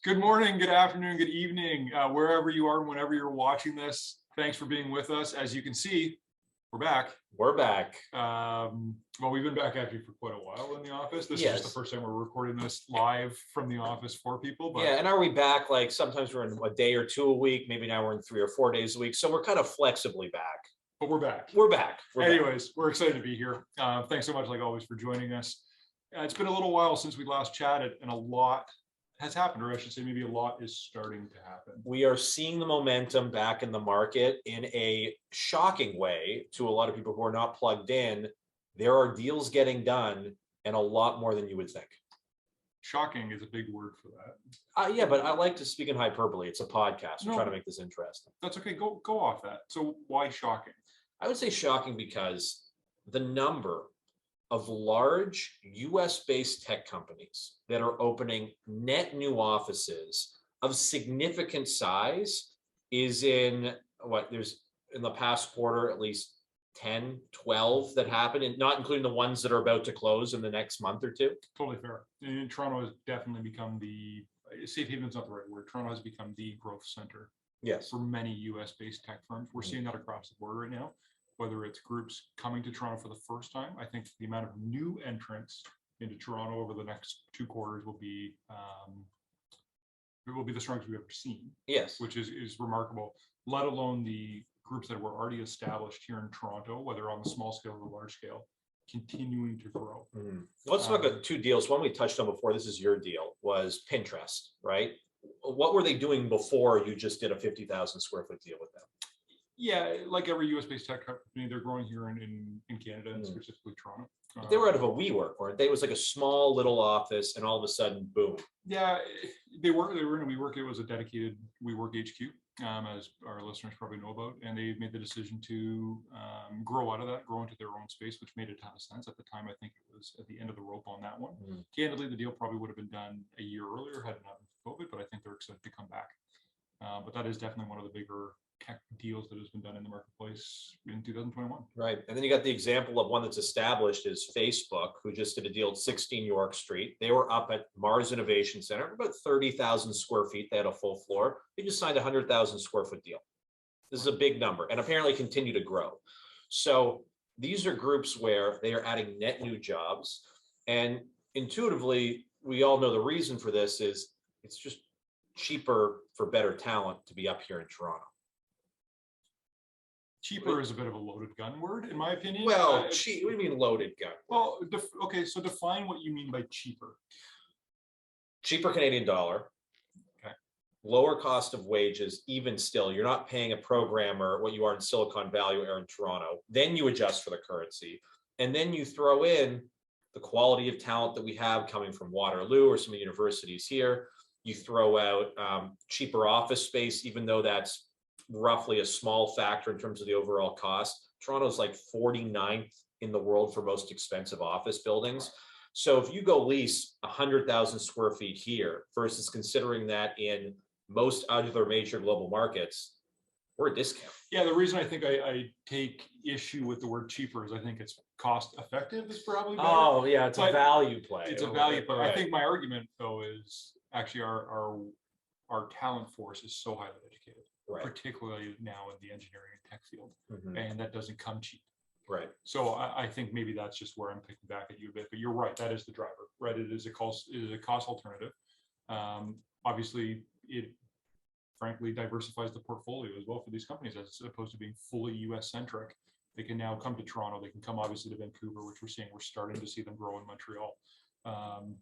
Good morning, good afternoon, good evening, wherever you are and whenever you're watching this. Thanks for being with us. As you can see, we're back. We're back. Well, we've been back actually for quite a while in the office. This is Yes. just the first time we're recording this live from the office for people. But Yeah, and are we back? Like sometimes we're in a day or two a week. Maybe now we're in 3 or 4 days a week. So we're kind of flexibly back. But we're back. We're back. Anyways, we're excited to be here. Thanks so much, like always, for joining us. It's been a little while since we last chatted, and a lot has happened, or I should say maybe a lot is starting to happen. We are seeing the momentum back in the market in a shocking way to a lot of people who are not plugged in. There are deals getting done and a lot more than you would think. Shocking is a big word for that. Yeah, but I like to speak in hyperbole. It's a podcast. We're trying to make this interesting. That's okay. Go off that. So why shocking? I would say shocking because the number of large US-based tech companies that are opening net new offices of significant size is in there's in the past quarter at least 10, 12 that happened, and not including the ones that are about to close in the next month or two. Totally fair. And Toronto has definitely become safe haven's not the right word. Toronto has become the growth center. Yes. For many US-based tech firms. We're seeing that across the board right now. Whether it's groups coming to Toronto for the first time, I think the amount of new entrants into Toronto over the next 2 quarters will be the strongest we've ever seen. Yes, which is remarkable. Let alone the groups that were already established here in Toronto, whether on the small scale or the large scale, continuing to grow. Let's look at 2 deals. One we touched on before. This is your deal. Was Pinterest, right? What were they doing before you just did a 50,000 square foot deal with them? Yeah, like every US-based tech company, they're growing here in Canada and specifically Toronto. They were out of a WeWork, weren't they? It was like a small little office, and all of a sudden, boom. Yeah, they were in a WeWork. It was a dedicated WeWork HQ, as our listeners probably know about, and they made the decision to grow out of that, grow into their own space, which made a ton of sense at the time. I think it was at the end of the rope on that one. Candidly, the deal probably would have been done a year earlier had it not been for COVID, but I think they're excited to come back. But that is definitely one of the bigger tech deals that has been done in the marketplace in 2021. Right. And then you got the example of one that's established is Facebook, who just did a deal at 16 York Street. They were up at Mars Innovation Center, about 30,000 square feet. They had a full floor. They just signed a 100,000 square foot deal. This is a big number and apparently continue to grow. So these are groups where they are adding net new jobs. And intuitively, we all know the reason for this is it's just cheaper for better talent to be up here in Toronto. Cheaper is a bit of a loaded gun word, in my opinion. Well, cheap. What do you mean loaded gun? Well, okay, so define what you mean by cheaper. Cheaper Canadian dollar. Okay. Lower cost of wages, even still. You're not paying a programmer what you are in Silicon Valley or in Toronto. Then you adjust for the currency. And then you throw in the quality of talent that we have coming from Waterloo or some of the universities here. You throw out cheaper office space, even though that's roughly a small factor in terms of the overall cost. Toronto's like 49th in the world for most expensive office buildings. So if you go lease 100,000 square feet here versus considering that in most other major global markets, we're a discount. Yeah, the reason I think I take issue with the word cheaper is I think it's cost effective is probably better. Oh yeah, it's a value play. It's a value play. Right. I think my argument though is actually our talent force is so highly educated. Right. Particularly now in the engineering and tech field, and that doesn't come cheap. Right. So I think maybe that's just where I'm picking back at you a bit. But you're right, that is the driver. Right, it is a cost alternative. Obviously, it frankly diversifies the portfolio as well for these companies as opposed to being fully US centric. They can now come to Toronto. They can come obviously to Vancouver, which we're starting to see them grow in Montreal.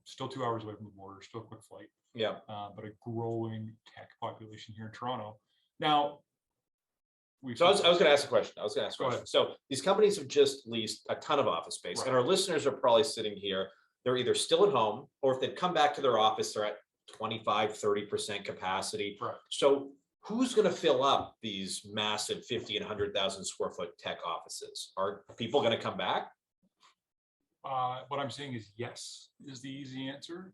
Still 2 hours away from the border, still a quick flight. Yeah. But a growing tech population here in Toronto. Now, I was going to ask a question. So these companies have just leased a ton of office space, and our listeners are probably sitting here. They're either still at home, or if they've come back to their office, they're at 25, 30% capacity. Right. So who's going to fill up these massive 50 and 100,000 square foot tech offices? Are people going to come back? What I'm saying is yes, is the easy answer.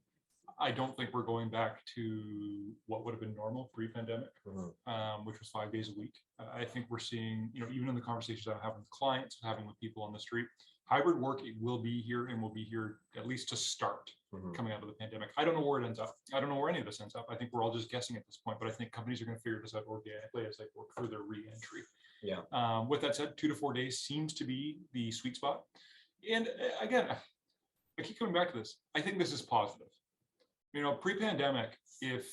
I don't think we're going back to what would have been normal pre-pandemic, which was 5 days a week. I think we're seeing, even in the conversations I'm having with clients, having with people on the street, hybrid work, it will be here and will be here at least to start coming out of the pandemic. I don't know where it ends up. I don't know where any of this ends up. I think we're all just guessing at this point, but I think companies are going to figure this out organically as they work through their re-entry. Yeah. With that said, 2 to 4 days seems to be the sweet spot. And again, I keep coming back to this. I think this is positive. Pre-pandemic, if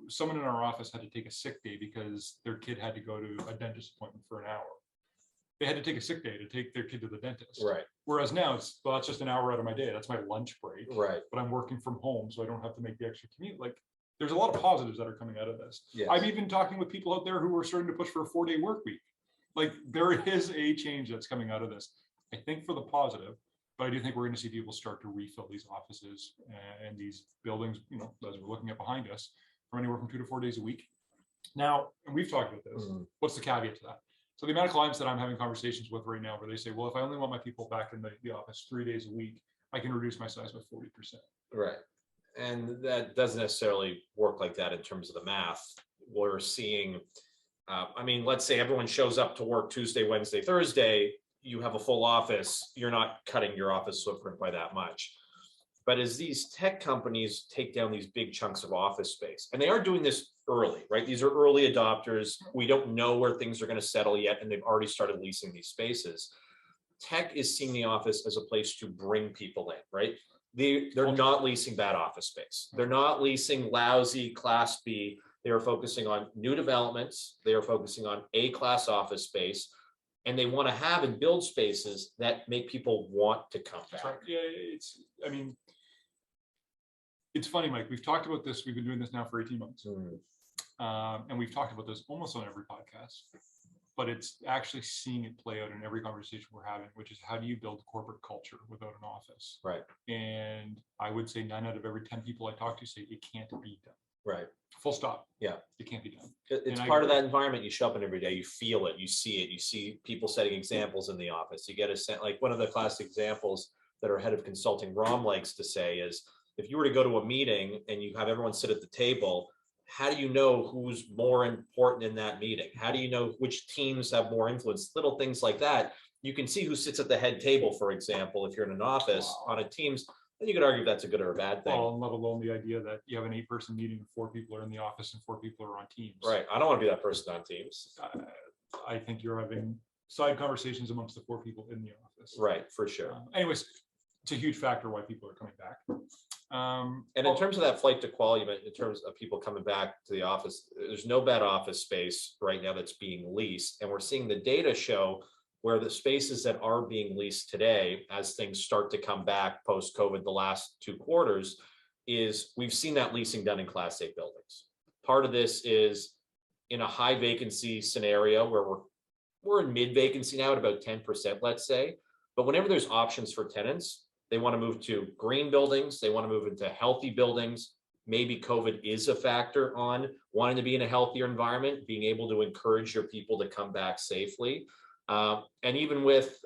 someone in our office had to take a sick day because their kid had to go to a dentist appointment for an hour, they had to take a sick day to take their kid to the dentist. Right. Whereas now that's just an hour out of my day. That's my lunch break. Right. But I'm working from home, so I don't have to make the extra commute. Like, there's a lot of positives that are coming out of this. Yes. I'm even talking with people out there who are starting to push for a 4-day work week. Like, there is a change that's coming out of this. I think for the positive, but I do think we're going to see people start to refill these offices and these buildings, as we're looking at behind us, from anywhere from 2 to 4 days a week. Now, and we've talked about this. What's the caveat to that? So the amount of clients that I'm having conversations with right now where they say, well, if I only want my people back in the office 3 days a week, I can reduce my size by 40%. Right. And that doesn't necessarily work like that in terms of the math. We're seeing, let's say everyone shows up to work Tuesday, Wednesday, Thursday, you have a full office, you're not cutting your office footprint by that much. But as these tech companies take down these big chunks of office space, and they are doing this early, right? These are early adopters. We don't know where things are going to settle yet, and they've already started leasing these spaces. Tech is seeing the office as a place to bring people in, right? They're not leasing bad office space. They're not leasing lousy Class B. They are focusing on new developments. They are focusing on A-class office space. And they want to have and build spaces that make people want to come back. Right. Yeah, it's funny, Mike. We've talked about this. We've been doing this now for 18 months. And we've talked about this almost on every podcast. But it's actually seeing it play out in every conversation we're having, which is how do you build corporate culture without an office? Right. And I would say 9 out of every 10 people I talk to say it can't be done. Right. Full stop. Yeah. It can't be done. It's part of that environment. You show up in every day, you feel it, you see it, you see people setting examples in the office. You get a sense, like one of the classic examples that our head of consulting, Rom, likes to say is, if you were to go to a meeting and you have everyone sit at the table, how do you know who's more important in that meeting? How do you know which teams have more influence? Little things like that. You can see who sits at the head table, for example, if you're in an office on a Teams. And you could argue if that's a good or a bad thing. Well, let alone the idea that you have an 8-person meeting and 4 people are in the office and 4 people are on Teams. Right. I don't want to be that person on Teams. I think you're having side conversations amongst the 4 people in the office. Right, for sure. Anyways, it's a huge factor why people are coming back. And in terms of that flight to quality, in terms of people coming back to the office, there's no bad office space right now that's being leased. And we're seeing the data show where the spaces that are being leased today, as things start to come back post-COVID the last 2 quarters, is we've seen that leasing done in Class A buildings. Part of this is in a high vacancy scenario where we're in mid vacancy now at about 10%, let's say. But whenever there's options for tenants, they want to move to green buildings, they want to move into healthy buildings. Maybe COVID is a factor on wanting to be in a healthier environment, being able to encourage your people to come back safely. And even with,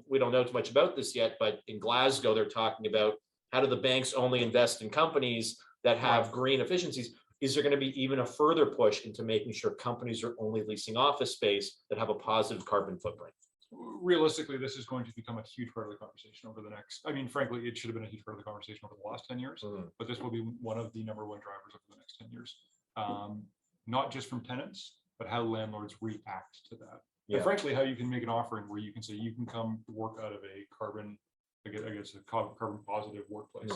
we don't know too much about this yet, but in Glasgow, they're talking about how do the banks only invest in companies that have green efficiencies? Is there going to be even a further push into making sure companies are only leasing office space that have a positive carbon footprint? Realistically, this is going to become a huge part of the conversation over the next, frankly, it should have been a huge part of the conversation over the last 10 years, but this will be one of the number 1 drivers over the next 10 years. Not just from tenants, but how landlords react to that. Yeah. And frankly, how you can make an offering where you can say you can come work out of a carbon, a carbon positive workplace.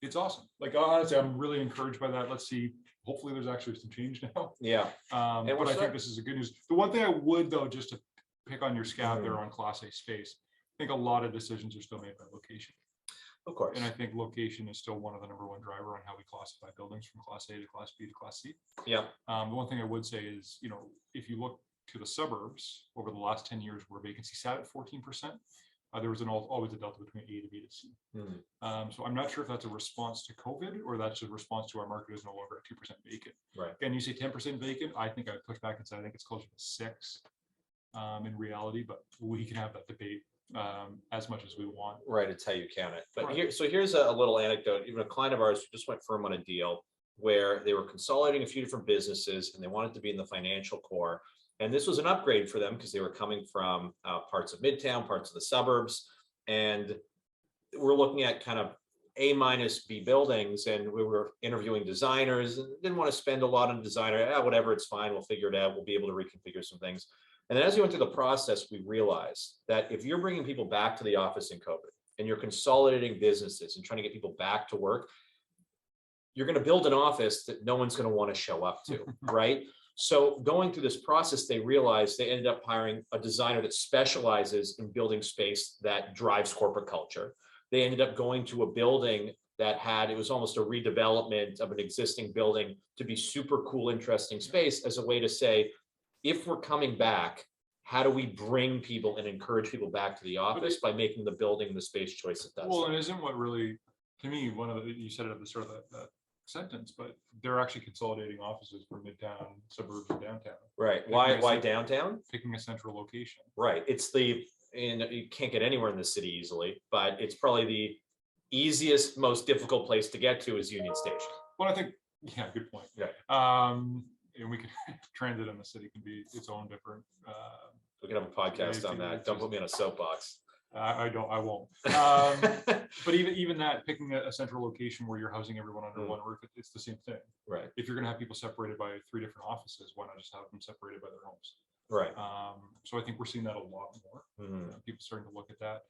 It's awesome. Like, honestly, I'm really encouraged by that. Let's see. Hopefully there's actually some change now. Yeah. But I think this is a good news. The one thing I would, though, just to pick on your scab there on Class A space, I think a lot of decisions are still made by location. Of course. And I think location is still one of the number 1 driver on how we classify buildings from Class A to Class B to Class C. Yeah. The one thing I would say is, if you look to the suburbs over the last 10 years where vacancy sat at 14%, there was always a delta between A to B to C. So I'm not sure if that's a response to COVID or that's a response to our market is no longer at 2% vacant. Right. And you say 10% vacant, I think I'd push back and say I think it's closer to 6 in reality, but we can have that debate as much as we want. Right, it's how you count it. But here's a little anecdote. Even a client of ours who just went firm on a deal where they were consolidating a few different businesses and they wanted to be in the financial core. And this was an upgrade for them because they were coming from parts of Midtown, parts of the suburbs. And we're looking at kind of A-B buildings, and we were interviewing designers and didn't want to spend a lot on designer. Whatever, it's fine. We'll figure it out. We'll be able to reconfigure some things. And then as we went through the process, we realized that if you're bringing people back to the office in COVID and you're consolidating businesses and trying to get people back to work, you're going to build an office that no one's going to want to show up to, right? So going through this process, they realized they ended up hiring a designer that specializes in building space that drives corporate culture. They ended up going to a building that it was almost a redevelopment of an existing building to be super cool, interesting space as a way to say, if we're coming back, how do we bring people and encourage people back to the office by making the building the space choice it does? Well, and isn't what really, to me, you said it at the start of that sentence, but they're actually consolidating offices for Midtown, suburbs, and downtown. Right. Why downtown? Picking a central location. Right. And you can't get anywhere in the city easily, but it's probably the easiest, most difficult place to get to is Union Station. Well, I think, yeah, good point. Yeah. And we can transit in the city can be its own different. We can have a podcast on that. Don't put me on a soapbox. I won't. But even that, picking a central location where you're housing everyone under one roof, it's the same thing. Right. If you're going to have people separated by 3 different offices, why not just have them separated by their homes? Right. So I think we're seeing that a lot more. People starting to look at that.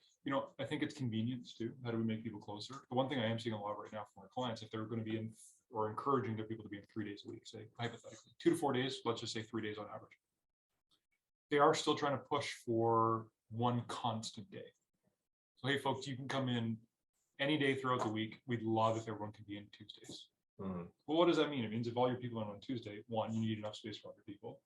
I think it's convenience too. How do we make people closer? The one thing I am seeing a lot right now from our clients, if they're going to be in or encouraging their people to be in 3 days a week, say hypothetically 2 to 4 days, let's just say 3 days on average. They are still trying to push for one constant day. So, hey folks, you can come in any day throughout the week. We'd love if everyone can be in Tuesdays. Well, what does that mean? It means if all your people are on Tuesday, one, you need enough space for other people.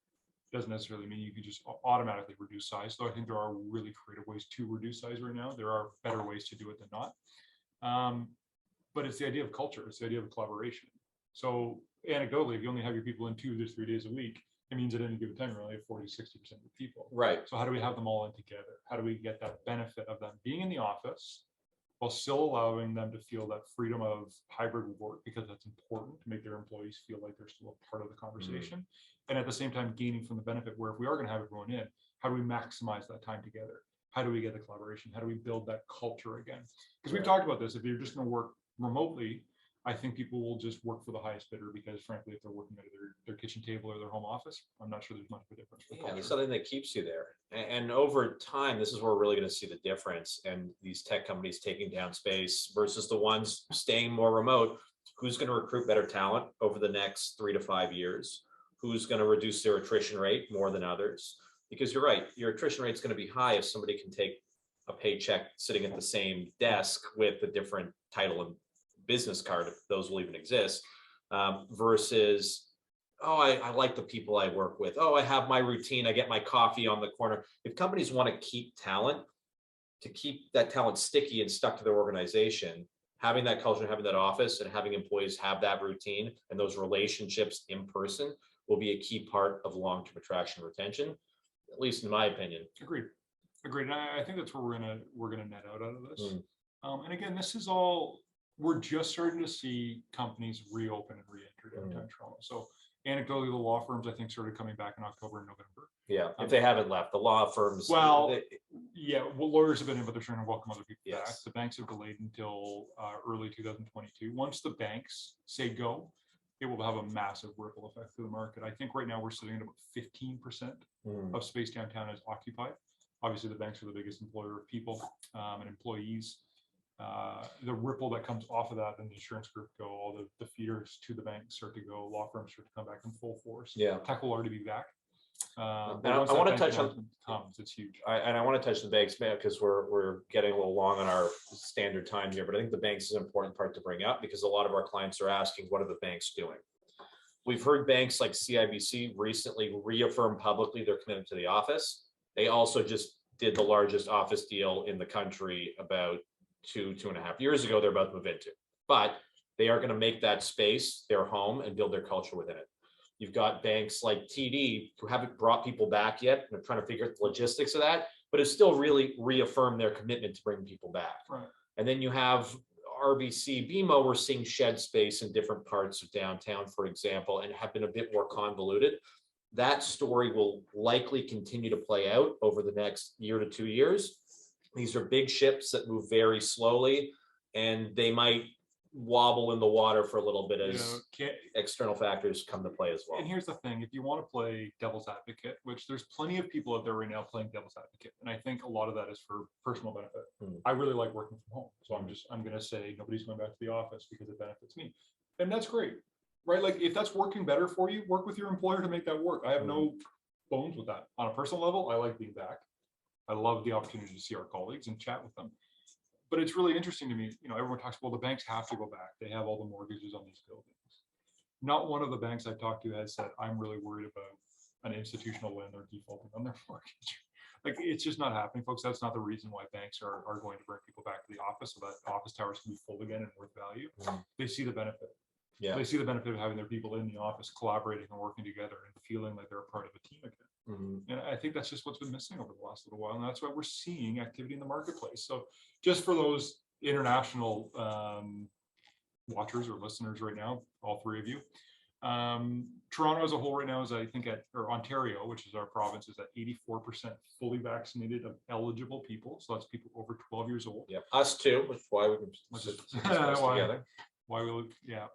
Doesn't necessarily mean you can just automatically reduce size. Though I think there are really creative ways to reduce size right now. There are better ways to do it than not. But it's the idea of culture. It's the idea of collaboration. So anecdotally, if you only have your people in 2 to 3 days a week, it means at any given time, you only have 40, 60% of the people. Right. So how do we have them all in together? How do we get that benefit of them being in the office while still allowing them to feel that freedom of hybrid work, because that's important to make their employees feel like they're still a part of the conversation. And at the same time, gaining from the benefit where if we are going to have everyone in, how do we maximize that time together? How do we get the collaboration? How do we build that culture again? Because we've talked about this. If you're just going to work remotely, I think people will just work for the highest bidder because, frankly, if they're working at their kitchen table or their home office, I'm not sure there's much of a difference. Yeah, there's something that keeps you there. And over time, this is where we're really going to see the difference. And these tech companies taking down space versus the ones staying more remote. Who's going to recruit better talent over the next 3 to 5 years? Who's going to reduce their attrition rate more than others? Because you're right, your attrition rate is going to be high if somebody can take a paycheck sitting at the same desk with a different title and business card, if those will even exist, versus, oh, I like the people I work with. Oh, I have my routine. I get my coffee on the corner. If companies want to keep talent, to keep that talent sticky and stuck to their organization, having that culture, having that office, and having employees have that routine and those relationships in person will be a key part of long-term attraction and retention, at least in my opinion. Agreed. And I think that's where we're gonna net out of this. And again, this is all, we're just starting to see companies reopen and re-enter downtown Toronto. So anecdotally, the law firms, I think, started coming back in October and November. Yeah, if they haven't left, the law firms. Well, lawyers have been in, but they're trying to welcome other people back. Yes. The banks have delayed until early 2022. Once the banks say go, it will have a massive ripple effect through the market. I think right now we're sitting at about 15% of space downtown is occupied. Obviously, the banks are the biggest employer of people and employees. The ripple that comes off of that, and the insurance group go, all the feeders to the banks start to go, law firms start to come back in full force. Yeah, tech will already be back. I want to touch on comes, it's huge. I want to touch the banks because we're getting a little long on our standard time here, but I think the banks is an important part to bring up because a lot of our clients are asking, what are the banks doing? We've heard banks like CIBC recently reaffirm publicly their commitment to the office. They also just did the largest office deal in the country about 2.5 years ago. They're about to move into, but they are going to make that space their home and build their culture within it. You've got banks like TD who haven't brought people back yet and are trying to figure out the logistics of that, but have still really reaffirmed their commitment to bring people back. Right. And then you have RBC, BMO, we're seeing shed space in different parts of downtown, for example, and have been a bit more convoluted. that story will likely continue to play out over the next year to 2 years. These are big ships that move very slowly, and they might wobble in the water for a little bit as external factors come to play as well. And here's the thing, if you want to play devil's advocate, which there's plenty of people out there right now playing devil's advocate, and I think a lot of that is for personal benefit. I really like working from home, so I'm going to say nobody's going back to the office because it benefits me, and that's great, right? Like if that's working better for you, work with your employer to make that work. I have no bones with that. On a personal level, I like being back. I love the opportunity to see our colleagues and chat with them. But it's really interesting to me, everyone talks, well, the banks have to go back. They have all the mortgages on these buildings. Not one of the banks I've talked to has said, I'm really worried about an institutional landlord defaulting on their mortgage. Like, it's just not happening, folks. That's not the reason why banks are going to bring people back to the office so that office towers can be full again and worth value. They see the benefit. Yeah. They see the benefit of having their people in the office collaborating and working together and feeling like they're a part of a team again. And I think that's just what's been missing over the last little while. And that's why we're seeing activity in the marketplace. So just for those international watchers or listeners right now, all three of you, Toronto as a whole right now is, I think, or Ontario, which is our province, is at 84% fully vaccinated of eligible people. So that's people over 12 years old. Yeah, us too, which is why we can sit together. Why we look, yeah.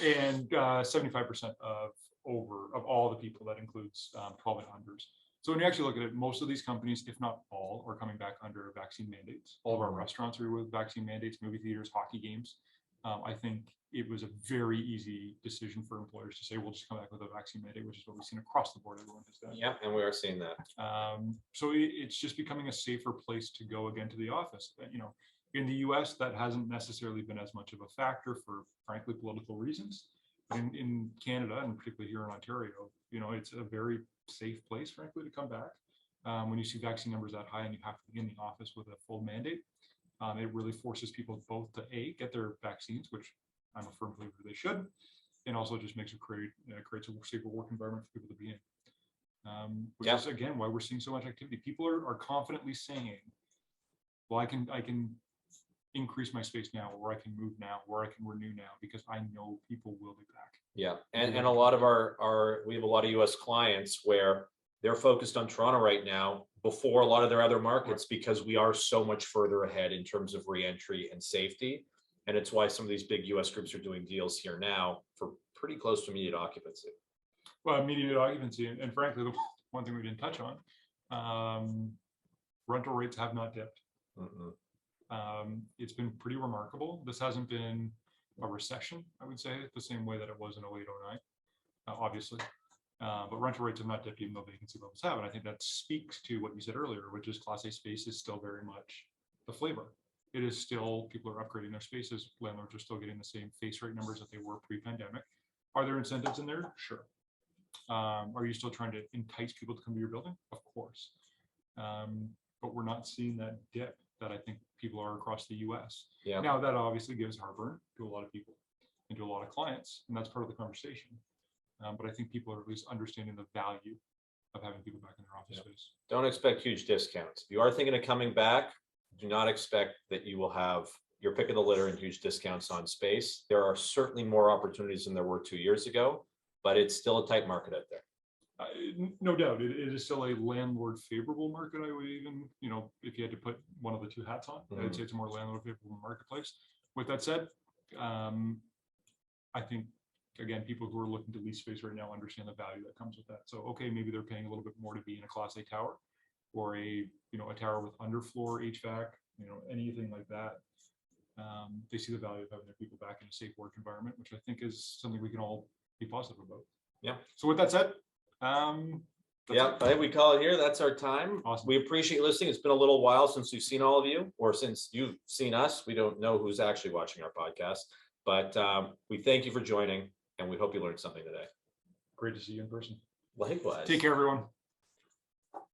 And 75% of all the people, that includes 12 and unders. So when you actually look at it, most of these companies, if not all, are coming back under vaccine mandates. All of our restaurants are with vaccine mandates, movie theaters, hockey games. I think it was a very easy decision for employers to say, we'll just come back with a vaccine mandate, which is what we've seen across the board. Everyone has done. Yeah, and we are seeing that. So it's just becoming a safer place to go again to the office. In the US, that hasn't necessarily been as much of a factor for, frankly, political reasons. In Canada, and particularly here in Ontario, it's a very safe place, frankly, to come back. When you see vaccine numbers that high and you have to be in the office with a full mandate, it really forces people both to get their vaccines, which I'm a firm believer they should, and also just makes it creates a safer work environment for people to be in. Which is, again, why we're seeing so much activity. People are confidently saying, well, I can increase my space now, or I can move now, or I can renew now, because I know people will be back. Yeah, and a lot of we have a lot of US clients where they're focused on Toronto right now before a lot of their other markets, because we are so much further ahead in terms of reentry and safety. And it's why some of these big US groups are doing deals here now for pretty close to immediate occupancy. Well, immediate occupancy, and frankly, the one thing we didn't touch on, rental rates have not dipped. It's been pretty remarkable. This hasn't been a recession, I would say, the same way that it was in 08, 09, obviously. But rental rates have not dipped, even though vacancy levels have. And I think that speaks to what you said earlier, which is Class A space is still very much the flavor. It is still, people are upgrading their spaces. Landlords are still getting the same face rate numbers that they were pre-pandemic. Are there incentives in there? Sure. Are you still trying to entice people to come to your building? Of course. But we're not seeing that dip that I think people are across the US. Yeah. Now, that obviously gives heartburn to a lot of people and to a lot of clients, and that's part of the conversation. But I think people are at least understanding the value of having people back in their office space. Don't expect huge discounts. If you are thinking of coming back, do not expect that you will have your pick of the litter and huge discounts on space. There are certainly more opportunities than there were 2 years ago, but it's still a tight market out there. No doubt, it is still a landlord favorable market. I would even, if you had to put one of the two hats on, I would say it's a more landlord favorable marketplace. With that said, I think, again, people who are looking to lease space right now understand the value that comes with that. So, okay, maybe they're paying a little bit more to be in a Class A tower, or a tower with underfloor HVAC, anything like that. They see the value of having their people back in a safe work environment, which I think is something we can all be positive about. Yeah. So with that said, I think we call it here. That's our time. Awesome. We appreciate you listening. It's been a little while since we've seen all of you, or since you've seen us. We don't know who's actually watching our podcast, but we thank you for joining, and we hope you learned something today. Great to see you in person. Likewise. Take care, everyone.